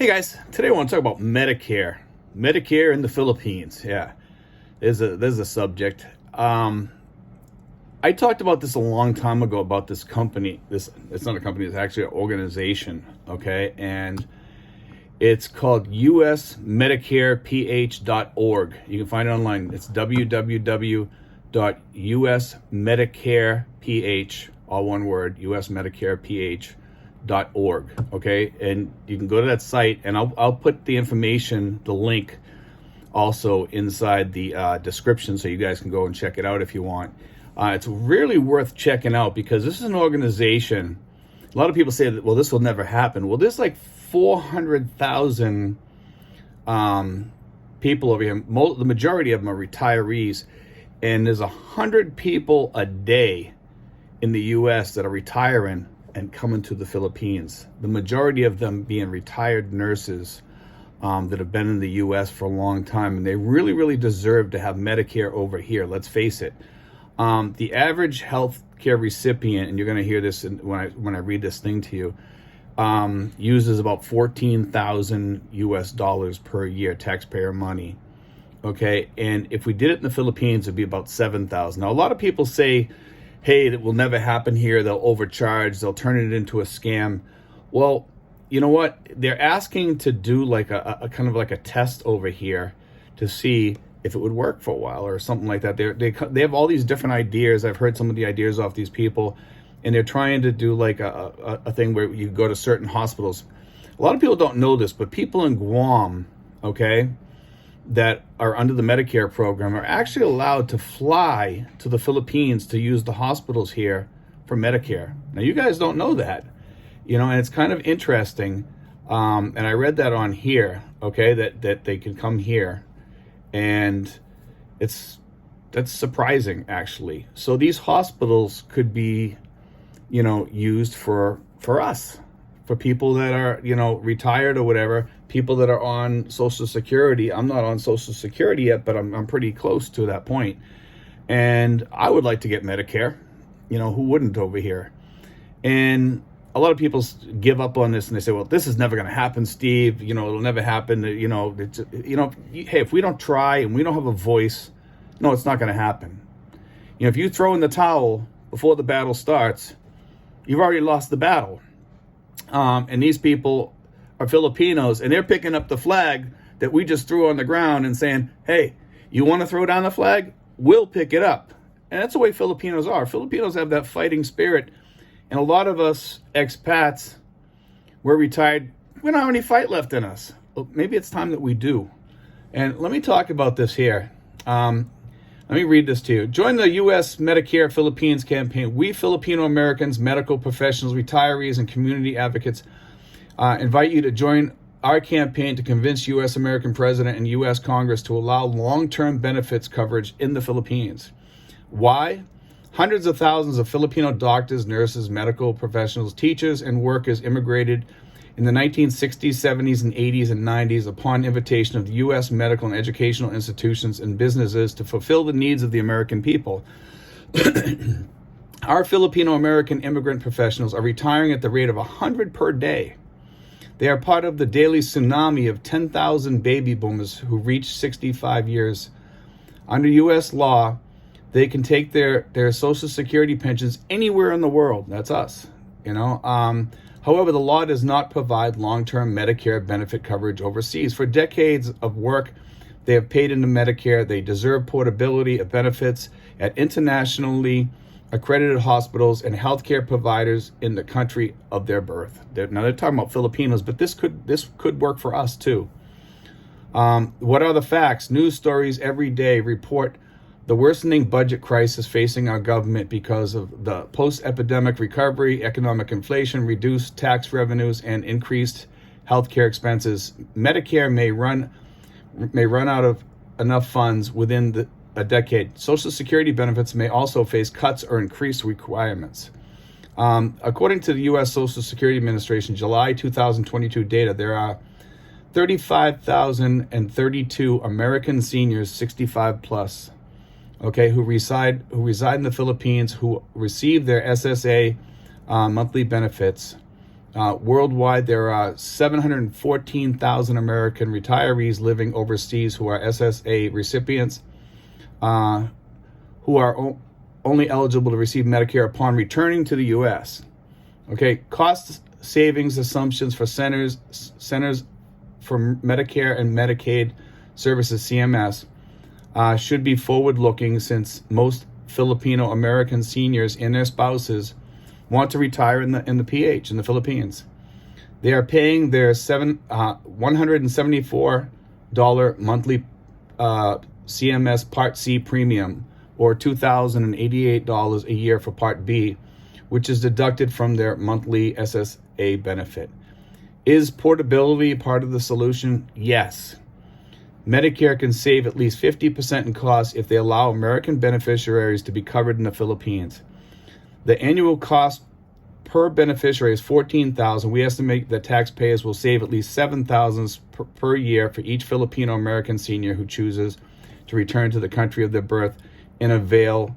Hey guys, today I want to talk about Medicare. Medicare in the Philippines. Yeah, there's a subject. I talked about this a long time ago about this company. It's not a company, it's actually an organization, okay? And it's called usmedicareph.org. You can find it online. It's www.usmedicareph, all one word, usmedicareph.org. Okay, and you can go to that site, and I'll put the information, the link, also inside the description, so you guys can go and check it out if you want. It's really worth checking out because this is an organization. A lot of people say that, well, this will never happen. Well, there's like 400,000 people over here. The majority of them are retirees, and there's 100 people a day in the U.S. that are retiring and coming to the Philippines. The majority of them being retired nurses that have been in the U.S. for a long time, and they really, really deserve to have Medicare over here. Let's face it. The average health care recipient, and you're going to hear this when I read this thing to you, uses about $14,000 US dollars per year, taxpayer money. Okay, and if we did it in the Philippines, it'd be about $7,000. Now, a lot of people say, hey, that will never happen here. They'll overcharge. They'll turn it into a scam. Well, you know what? They're asking to do like a kind of like a test over here to see if it would work for a while or something like that. They have all these different ideas. I've heard some of the ideas off these people, and they're trying to do like a thing where you go to certain hospitals. A lot of people don't know this, but people in Guam, okay, that are under the Medicare program are actually allowed to fly to the Philippines to use the hospitals here for Medicare. Now, you guys don't know that, and it's kind of interesting. And I read that on here, okay, that they can come here, and that's surprising, actually. So these hospitals could be, used for us, for people that are, retired or whatever, people that are on Social Security. I'm not on Social Security yet, but I'm pretty close to that point. And I would like to get Medicare. Who wouldn't over here? And a lot of people give up on this, and they say, well, this is never going to happen, Steve. It'll never happen. Hey, if we don't try and we don't have a voice, no, it's not going to happen. If you throw in the towel before the battle starts, you've already lost the battle. And these people are Filipinos, and they're picking up the flag that we just threw on the ground and saying, hey, you want to throw down the flag? We'll pick it up. And that's the way Filipinos are. Filipinos have that fighting spirit. And a lot of us expats, we're retired. We don't have any fight left in us. Well, maybe it's time that we do. And let me talk about this here. Let me read this to you. Join the U.S. Medicare Philippines campaign. We Filipino Americans, medical professionals, retirees, and community advocates invite you to join our campaign to convince U.S. American President and U.S. Congress to allow long-term benefits coverage in the Philippines. Why? Hundreds of thousands of Filipino doctors, nurses, medical professionals, teachers, and workers immigrated in the 1960s, 70s, and 80s and 90s upon invitation of the U.S. medical and educational institutions and businesses to fulfill the needs of the American people. Our Filipino-American immigrant professionals are retiring at the rate of 100 per day. They are part of the daily tsunami of 10,000 baby boomers who reach 65 years. Under U.S. law, they can take their Social Security pensions anywhere in the world. That's us, However, the law does not provide long-term Medicare benefit coverage overseas. For decades of work, they have paid into Medicare. They deserve portability of benefits at internationally accredited hospitals and healthcare providers in the country of their birth. Now they're talking about Filipinos, but this could work for us too. What are the facts? News stories every day report the worsening budget crisis facing our government because of the post-epidemic recovery, economic inflation, reduced tax revenues, and increased healthcare expenses. Medicare may run out of enough funds within a decade. Social Security benefits may also face cuts or increased requirements. According to the U.S. Social Security Administration, July 2022 data, there are 35,032 American seniors 65 plus. Who reside in the Philippines, who receive their SSA monthly benefits, Worldwide, there are 714,000 American retirees living overseas who are SSA recipients, who are only eligible to receive Medicare upon returning to the U.S. Okay, cost savings assumptions for centers for Medicare and Medicaid services, CMS, should be forward-looking, since most Filipino American seniors and their spouses want to retire in the Philippines. They are paying their $174 monthly CMS Part C premium, or $2,088 a year for Part B, which is deducted from their monthly SSA benefit. Is portability part of the solution? Yes. Medicare can save at least 50% in costs if they allow American beneficiaries to be covered in the Philippines. The annual cost per beneficiary is $14,000. We estimate that taxpayers will save at least $7,000 per year for each Filipino American senior who chooses to return to the country of their birth and avail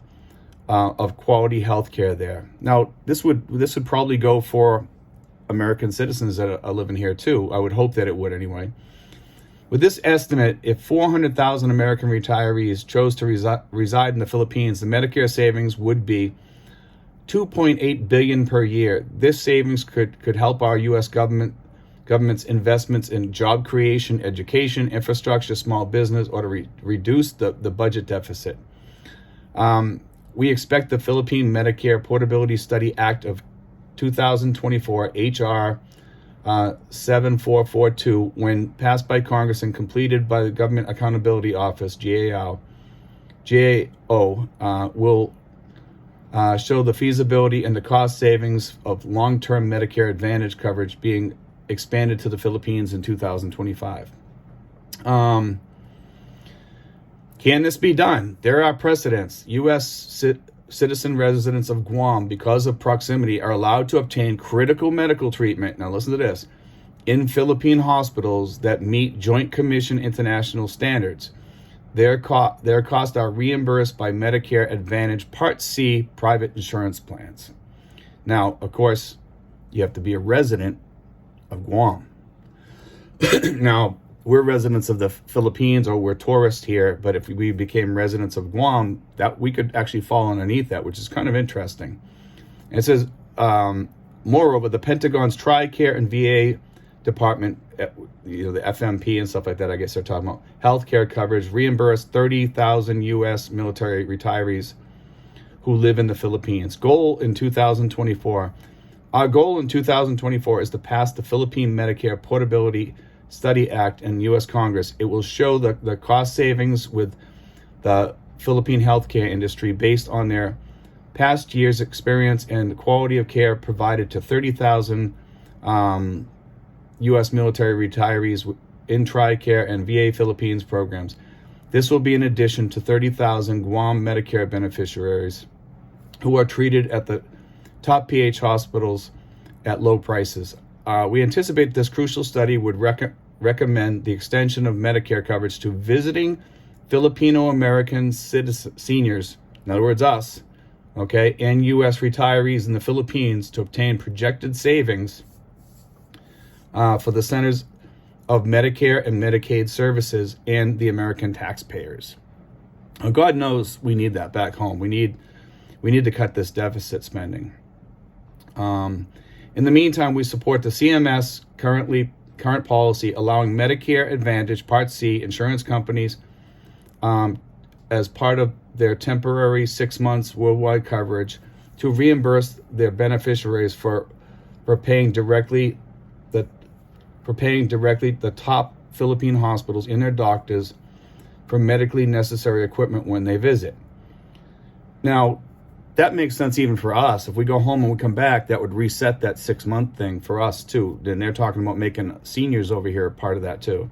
of quality health care there. Now, this would probably go for American citizens that are living here too. I would hope that it would anyway. With this estimate, if 400,000 American retirees chose to reside in the Philippines, the Medicare savings would be $2.8 billion per year. This savings could help our U.S. government's investments in job creation, education, infrastructure, small business, or to reduce the budget deficit. We expect the Philippine Medicare Portability Study Act of 2024, H.R. 7442, when passed by Congress and completed by the Government Accountability Office, GAO, will show the feasibility and the cost savings of long-term Medicare Advantage coverage being expanded to the Philippines in 2025. Can this be done? There are precedents. U.S. citizen residents of Guam, because of proximity, are allowed to obtain critical medical treatment, now listen to this, in Philippine hospitals that meet Joint Commission International standards. Their costs are reimbursed by Medicare Advantage Part C private insurance plans. Now, of course, you have to be a resident of Guam. Now, we're residents of the Philippines, or we're tourists here, but if we became residents of Guam, that we could actually fall underneath that, which is kind of interesting. And it says, moreover, the Pentagon's TRICARE and VA department, the FMP and stuff like that, I guess they're talking about healthcare coverage, reimbursed 30,000 U.S. military retirees who live in the Philippines. Our goal in 2024 is to pass the Philippine Medicare Portability Study Act in U.S. Congress. It will show the cost savings with the Philippine healthcare industry based on their past years' experience and the quality of care provided to 30,000 U.S. military retirees in TRICARE and VA Philippines programs. This will be in addition to 30,000 Guam Medicare beneficiaries who are treated at the top PH hospitals at low prices. We anticipate this crucial study would recommend the extension of Medicare coverage to visiting Filipino American seniors, in other words, us, okay, and U.S. retirees in the Philippines to obtain projected savings for the centers of Medicare and Medicaid services and the American taxpayers. Now, God knows we need that back home. We need to cut this deficit spending. In the meantime, we support the CMS current policy allowing Medicare Advantage Part C insurance companies as part of their temporary 6 months worldwide coverage to reimburse their beneficiaries for paying directly the top Philippine hospitals and their doctors for medically necessary equipment when they visit. Now, that makes sense even for us. If we go home and we come back, that would reset that 6 month thing for us too. Then they're talking about making seniors over here part of that too.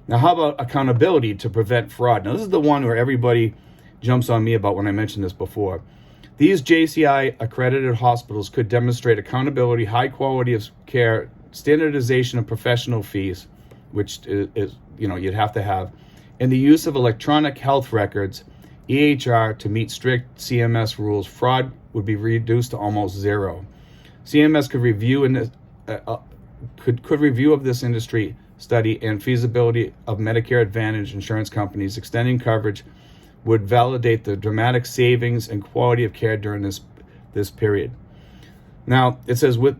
Now, how about accountability to prevent fraud? Now, this is the one where everybody jumps on me about when I mentioned this before. These JCI accredited hospitals could demonstrate accountability, high quality of care, standardization of professional fees, which is you'd have to have, and the use of electronic health records, EHR, to meet strict CMS rules. Fraud would be reduced to almost zero. CMS could review and could review of this industry study and feasibility of Medicare Advantage insurance companies extending coverage would validate the dramatic savings and quality of care during this period. Now, it says, with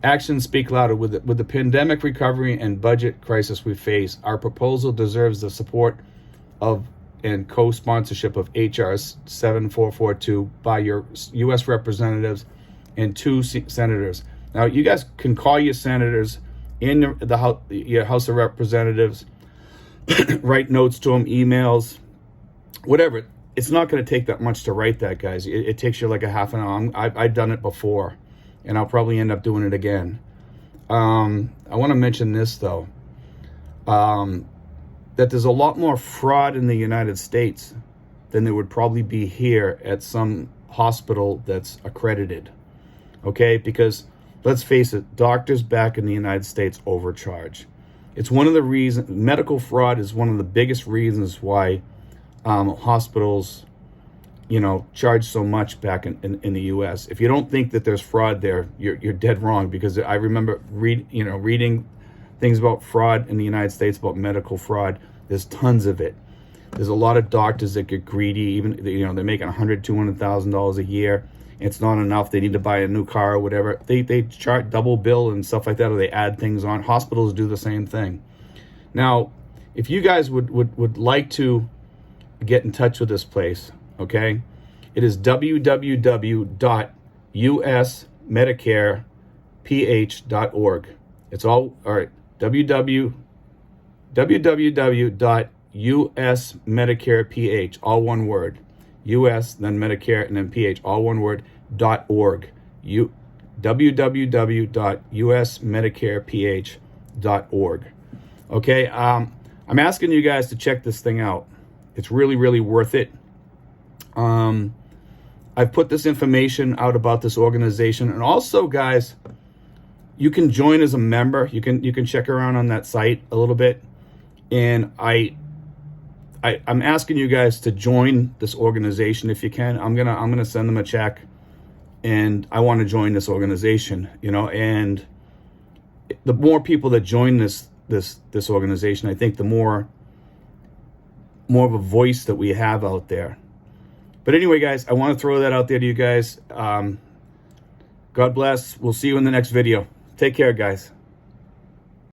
actions speak louder. With the pandemic recovery and budget crisis we face, our proposal deserves the support of and co-sponsorship of HR 7442 by your U.S. representatives and 2 senators. Now, you guys can call your senators in your House of Representatives, write notes to them, emails, whatever. It's not going to take that much to write that, guys. It takes you like a half an hour. I've done it before, and I'll probably end up doing it again. I want to mention this, though, that there's a lot more fraud in the United States than there would probably be here at some hospital that's accredited. Okay? Because let's face it, doctors back in the United States overcharge. It's one of the reasons, medical fraud is one of the biggest reasons why hospitals, charge so much back in the U.S. If you don't think that there's fraud there, you're dead wrong, because I remember reading things about fraud in the United States, about medical fraud. There's tons of it. There's a lot of doctors that get greedy. Even they're making $100,000, $200,000 a year. It's not enough. They need to buy a new car or whatever. They chart double bill and stuff like that, or they add things on. Hospitals do the same thing. Now, if you guys would like to get in touch with this place, okay, it is www.usmedicareph.org. It's all right. www.usmedicareph, all one word. US, then Medicare, and then PH, all one word, .org. www.usmedicareph.org. Okay, I'm asking you guys to check this thing out. It's really, really worth it. I've put this information out about this organization, and also, guys, you can join as a member. You can check around on that site a little bit, and I'm asking you guys to join this organization if you can. I'm gonna send them a check, and I want to join this organization. And the more people that join this organization, I think the more of a voice that we have out there. But anyway, guys, I want to throw that out there to you guys. God bless. We'll see you in the next video. Take care, guys.